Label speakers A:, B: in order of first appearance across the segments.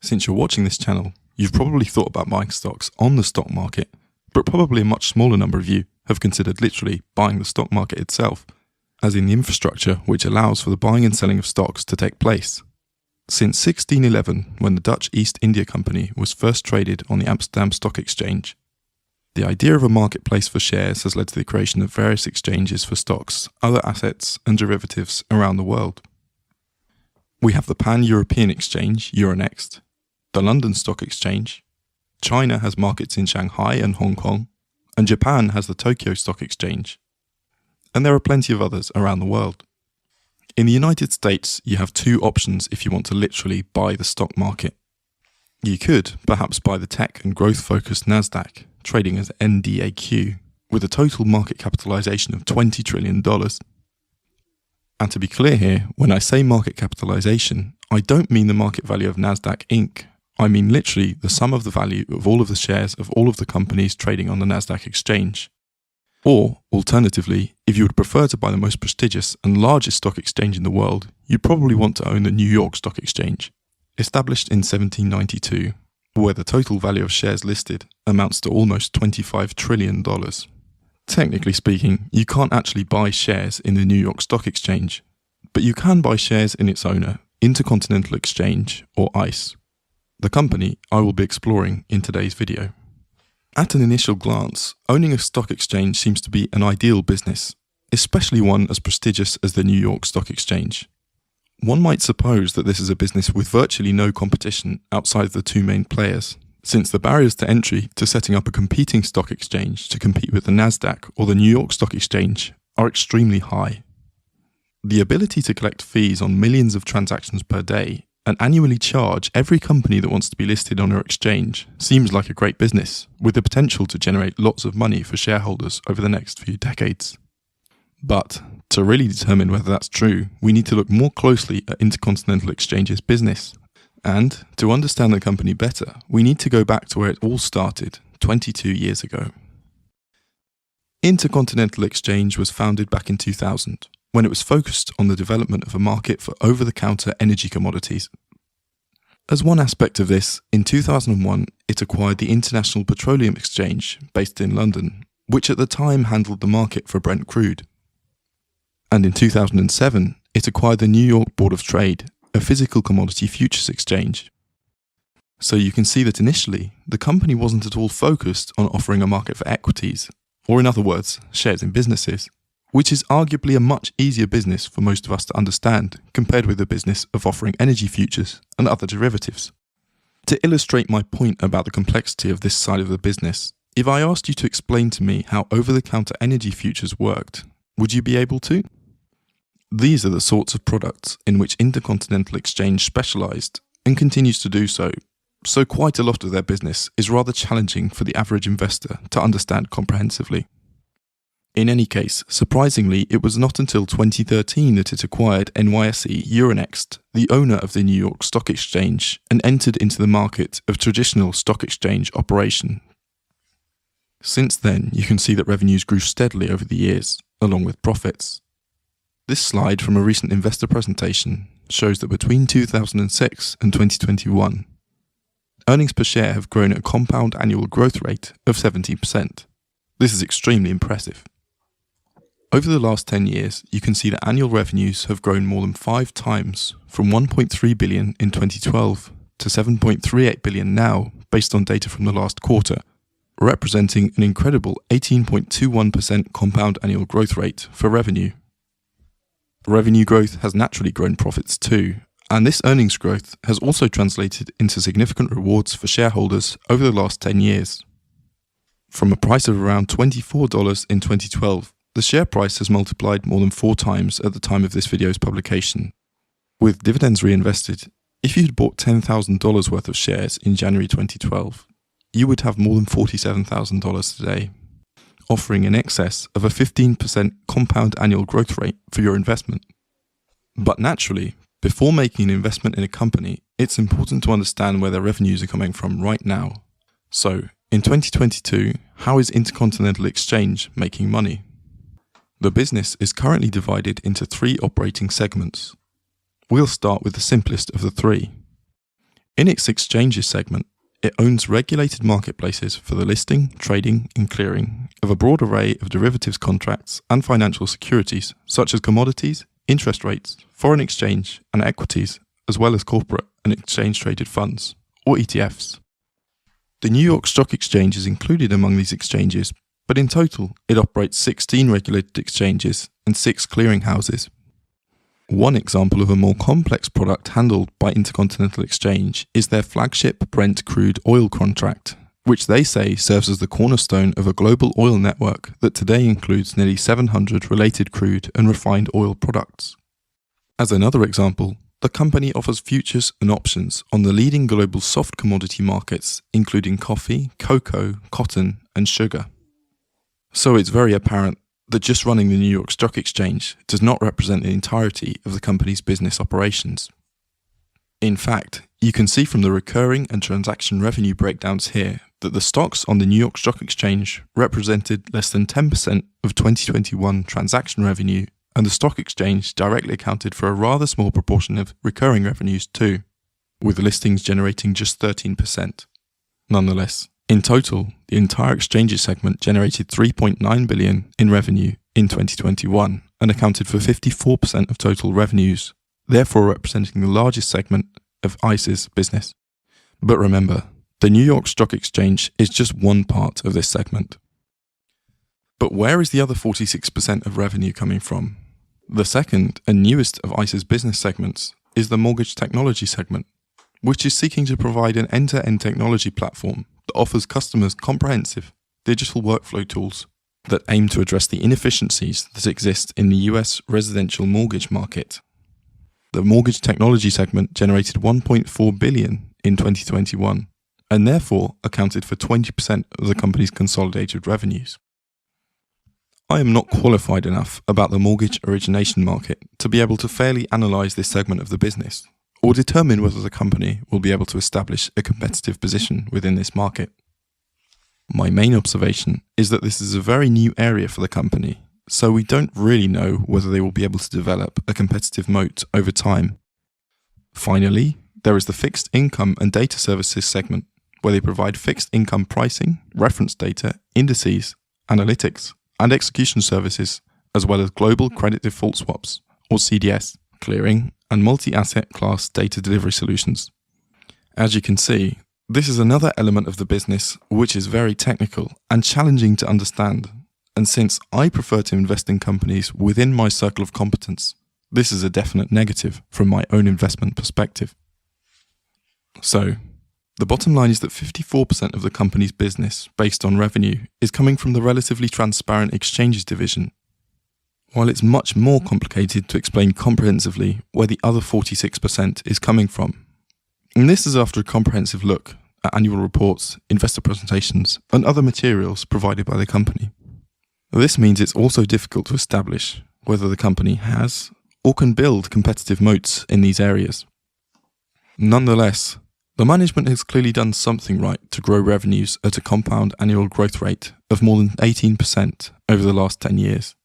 A: Since you're watching this channel, you've probably thought about buying stocks on the stock market, but probably a much smaller number of you have considered literally buying the stock market itself, as in the infrastructure which allows for the buying and selling of stocks to take place. Since 1611, when the Dutch East India Company was first traded on the Amsterdam Stock Exchange, the idea of a marketplace for shares has led to the creation of various exchanges for stocks, other assets and derivatives around the world. We have the Pan-European Exchange, Euronext, the London Stock Exchange, China has markets in Shanghai and Hong Kong, and Japan has the Tokyo Stock Exchange. And there are plenty of others around the world. In the United States, you have two options if you want to literally buy the stock market. You could perhaps buy the tech and growth-focused NASDAQ, trading as NDAQ, with a total market capitalization of $20 trillion. And to be clear here, when I say market capitalization, I don't mean the market value of NASDAQ Inc. I mean literally the sum of the value of all of the shares of all of the companies trading on the NASDAQ exchange. Or, alternatively, if you would prefer to buy the most prestigious and largest stock exchange in the world, you'd probably want to own the New York Stock Exchange, established in 1792, where the total value of shares listed amounts to almost $25 trillion. Technically speaking, you can't actually buy shares in the New York Stock Exchange, but you can buy shares in its owner, Intercontinental Exchange, or ICE, the company I will be exploring in today's video. At an initial glance, owning a stock exchange seems to be an ideal business, especially one as prestigious as the New York Stock Exchange. One might suppose that this is a business with virtually no competition outside of the two main players, since the barriers to entry to setting up a competing stock exchange to compete with the NASDAQ or the New York Stock Exchange are extremely high. The ability to collect fees on millions of transactions per day and annually charge every company that wants to be listed on our exchange seems like a great business, with the potential to generate lots of money for shareholders over the next few decades. But to really determine whether that's true, we need to look more closely at Intercontinental Exchange's business. And to understand the company better, we need to go back to where it all started 22 years ago. Intercontinental Exchange was founded back in 2000, when it was focused on the development of a market for over-the-counter energy commodities. As one aspect of this, in 2001, it acquired the International Petroleum Exchange, based in London, which at the time handled the market for Brent crude. And in 2007, it acquired the New York Board of Trade, a physical commodity futures exchange. So you can see that initially, the company wasn't at all focused on offering a market for equities, or in other words, shares in businesses, which is arguably a much easier business for most of us to understand compared with the business of offering energy futures and other derivatives. To illustrate my point about the complexity of this side of the business, if I asked you to explain to me how over-the-counter energy futures worked, would you be able to? These are the sorts of products in which Intercontinental Exchange specialized and continues to do so, so quite a lot of their business is rather challenging for the average investor to understand comprehensively. In any case, surprisingly, it was not until 2013 that it acquired NYSE Euronext, the owner of the New York Stock Exchange, and entered into the market of traditional stock exchange operation. Since then, you can see that revenues grew steadily over the years, along with profits. This slide from a recent investor presentation shows that between 2006 and 2021, earnings per share have grown at a compound annual growth rate of 17%. This is extremely impressive. Over the last 10 years, you can see that annual revenues have grown more than 5 times, from $1.3 billion in 2012 to $7.38 billion now, based on data from the last quarter, representing an incredible 18.21% compound annual growth rate for revenue. Revenue growth has naturally grown profits too, and this earnings growth has also translated into significant rewards for shareholders over the last 10 years. From a price of around $24 in 2012, the share price has multiplied more than 4 times at the time of this video's publication. With dividends reinvested, if you'd bought $10,000 worth of shares in January 2012, you would have more than $47,000 today, offering in excess of a 15% compound annual growth rate for your investment. But naturally, before making an investment in a company, it's important to understand where their revenues are coming from right now. So, in 2022, how is Intercontinental Exchange making money? The business is currently divided into 3 operating segments. We'll start with the simplest of the 3. In its exchanges segment, it owns regulated marketplaces for the listing, trading, and clearing of a broad array of derivatives contracts and financial securities, such as commodities, interest rates, foreign exchange, and equities, as well as corporate and exchange-traded funds, or ETFs. The New York Stock Exchange is included among these exchanges, but in total, it operates 16 regulated exchanges and 6 clearinghouses. One example of a more complex product handled by Intercontinental Exchange is their flagship Brent crude oil contract, which they say serves as the cornerstone of a global oil network that today includes nearly 700 related crude and refined oil products. As another example, the company offers futures and options on the leading global soft commodity markets, including coffee, cocoa, cotton, and sugar. So it's very apparent that just running the New York Stock Exchange does not represent the entirety of the company's business operations. In fact, you can see from the recurring and transaction revenue breakdowns here that the stocks on the New York Stock Exchange represented less than 10% of 2021 transaction revenue, and the stock exchange directly accounted for a rather small proportion of recurring revenues too, with listings generating just 13%. Nonetheless, in total, the entire exchanges segment generated $3.9 billion in revenue in 2021 and accounted for 54% of total revenues, therefore representing the largest segment of ICE's business. But remember, the New York Stock Exchange is just one part of this segment. But where is the other 46% of revenue coming from? The second and newest of ICE's business segments is the mortgage technology segment, which is seeking to provide an end-to-end technology platform that offers customers comprehensive digital workflow tools that aim to address the inefficiencies that exist in the US residential mortgage market. The mortgage technology segment generated $1.4 billion in 2021 and therefore accounted for 20% of the company's consolidated revenues. I am not qualified enough about the mortgage origination market to be able to fairly analyse this segment of the business, or determine whether the company will be able to establish a competitive position within this market. My main observation is that this is a very new area for the company, so we don't really know whether they will be able to develop a competitive moat over time. Finally, there is the fixed income and data services segment, where they provide fixed income pricing, reference data, indices, analytics, and execution services, as well as global credit default swaps, or CDS, clearing, and multi-asset class data delivery solutions. As you can see, this is another element of the business which is very technical and challenging to understand, and since I prefer to invest in companies within my circle of competence, this is a definite negative from my own investment perspective. So, the bottom line is that 54% of the company's business, based on revenue, is coming from the relatively transparent exchanges division, while it's much more complicated to explain comprehensively where the other 46% is coming from. And this is after a comprehensive look at annual reports, investor presentations, and other materials provided by the company. This means it's also difficult to establish whether the company has or can build competitive moats in these areas. Nonetheless, the management has clearly done something right to grow revenues at a compound annual growth rate of more than 18% over the last 10 years.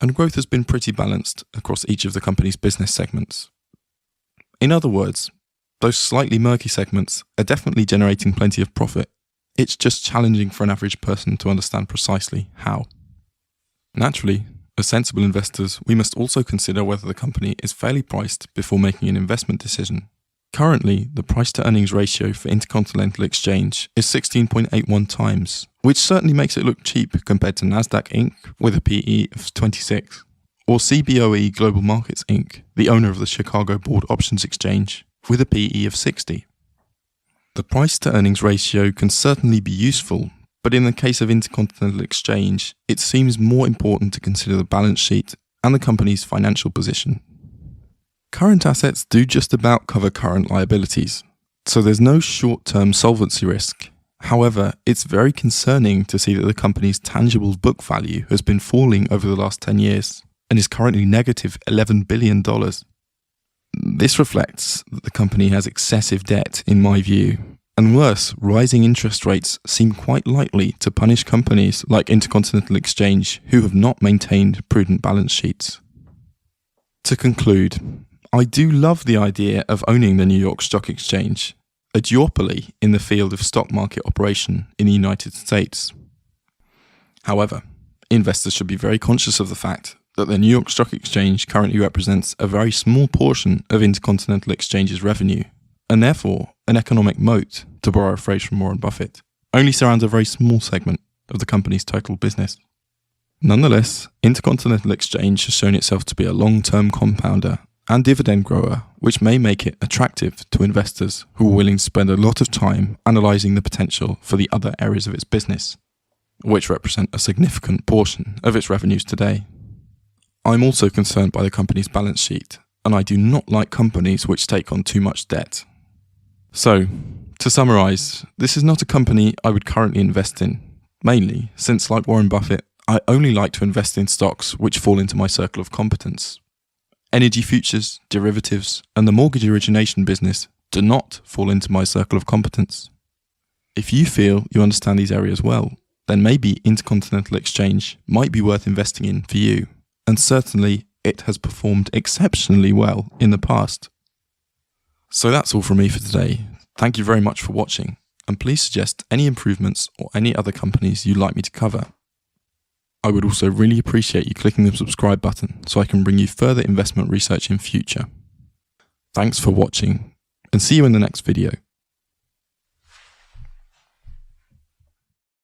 A: And growth has been pretty balanced across each of the company's business segments. In other words, those slightly murky segments are definitely generating plenty of profit. It's just challenging for an average person to understand precisely how. Naturally, as sensible investors, we must also consider whether the company is fairly priced before making an investment decision. Currently, the price-to-earnings ratio for Intercontinental Exchange is 16.81 times, which certainly makes it look cheap compared to Nasdaq Inc. with a PE of 26, or CBOE Global Markets Inc., the owner of the Chicago Board Options Exchange, with a PE of 60. The price-to-earnings ratio can certainly be useful, but in the case of Intercontinental Exchange, it seems more important to consider the balance sheet and the company's financial position. Current assets do just about cover current liabilities, so there's no short-term solvency risk. However, it's very concerning to see that the company's tangible book value has been falling over the last 10 years and is currently negative $11 billion. This reflects that the company has excessive debt, in my view, and worse, rising interest rates seem quite likely to punish companies like Intercontinental Exchange who have not maintained prudent balance sheets. To conclude, I do love the idea of owning the New York Stock Exchange, a duopoly in the field of stock market operation in the United States. However, investors should be very conscious of the fact that the New York Stock Exchange currently represents a very small portion of Intercontinental Exchange's revenue, and therefore an economic moat, to borrow a phrase from Warren Buffett, only surrounds a very small segment of the company's total business. Nonetheless, Intercontinental Exchange has shown itself to be a long-term compounder and dividend grower, which may make it attractive to investors who are willing to spend a lot of time analysing the potential for the other areas of its business, which represent a significant portion of its revenues today. I'm also concerned by the company's balance sheet, and I do not like companies which take on too much debt. So, to summarise, this is not a company I would currently invest in, mainly since, like Warren Buffett, I only like to invest in stocks which fall into my circle of competence. Energy futures, derivatives, and the mortgage origination business do not fall into my circle of competence. If you feel you understand these areas well, then maybe Intercontinental Exchange might be worth investing in for you, and certainly it has performed exceptionally well in the past. So that's all from me for today. Thank you very much for watching, and please suggest any improvements or any other companies you'd like me to cover. I would also really appreciate you clicking the subscribe button so I can bring you further investment research in future. Thanks for watching, and see you in the next video.